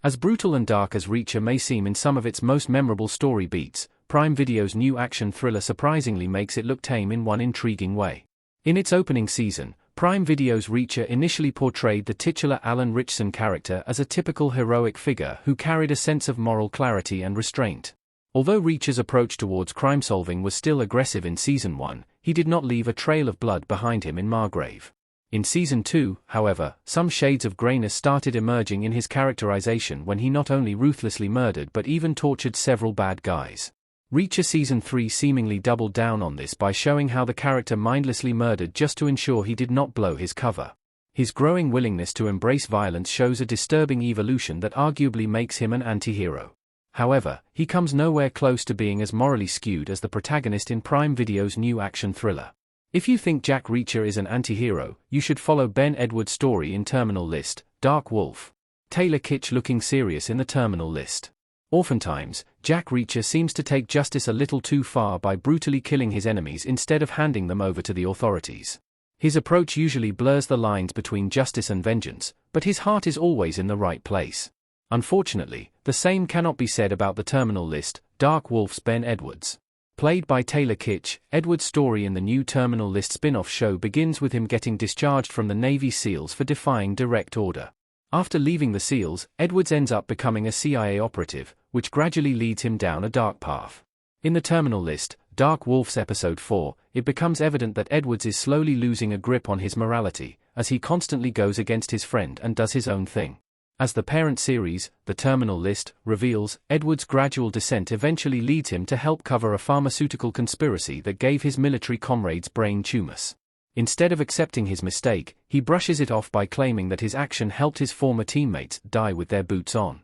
As brutal and dark as Reacher may seem in some of its most memorable story beats, Prime Video's new action thriller surprisingly makes it look tame in one intriguing way. In its opening season, Prime Video's Reacher initially portrayed the titular Alan Ritchson character as a typical heroic figure who carried a sense of moral clarity and restraint. Although Reacher's approach towards crime-solving was still aggressive in Season 1, he did not leave a trail of blood behind him in Margrave. In Season 2, however, some shades of grayness started emerging in his characterization when he not only ruthlessly murdered but even tortured several bad guys. Reacher Season 3 seemingly doubled down on this by showing how the character mindlessly murdered just to ensure he did not blow his cover. His growing willingness to embrace violence shows a disturbing evolution that arguably makes him an anti-hero. However, he comes nowhere close to being as morally skewed as the protagonist in Prime Video's new action thriller. If you think Jack Reacher is an anti-hero, you should follow Ben Edwards' story in Terminal List, Dark Wolf. Taylor Kitsch looking serious in the Terminal List. Oftentimes, Jack Reacher seems to take justice a little too far by brutally killing his enemies instead of handing them over to the authorities. His approach usually blurs the lines between justice and vengeance, but his heart is always in the right place. Unfortunately, the same cannot be said about the Terminal List, Dark Wolf's Ben Edwards. Played by Taylor Kitsch, Edwards' story in the new Terminal List spin-off show begins with him getting discharged from the Navy SEALs for defying direct order. After leaving the SEALs, Edwards ends up becoming a CIA operative, which gradually leads him down a dark path. In the Terminal List, Dark Wolf's Episode 4, it becomes evident that Edwards is slowly losing a grip on his morality, as he constantly goes against his friend and does his own thing. As the parent series, The Terminal List, reveals, Edwards' gradual descent eventually leads him to help cover a pharmaceutical conspiracy that gave his military comrades brain tumors. Instead of accepting his mistake, he brushes it off by claiming that his action helped his former teammates die with their boots on.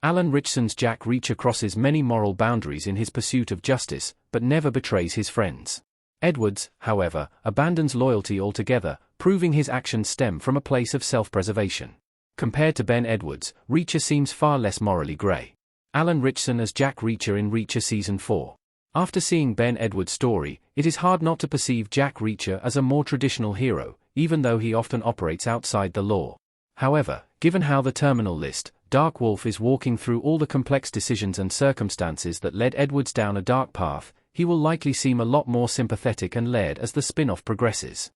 Alan Ritchson's Jack Reacher crosses many moral boundaries in his pursuit of justice, but never betrays his friends. Edwards, however, abandons loyalty altogether, proving his actions stem from a place of self-preservation. Compared to Ben Edwards, Reacher seems far less morally grey. Alan Ritchson as Jack Reacher in Reacher Season 4. After seeing Ben Edwards' story, it is hard not to perceive Jack Reacher as a more traditional hero, even though he often operates outside the law. However, given how the Terminal List, Dark Wolf is walking through all the complex decisions and circumstances that led Edwards down a dark path, he will likely seem a lot more sympathetic and layered as the spin-off progresses.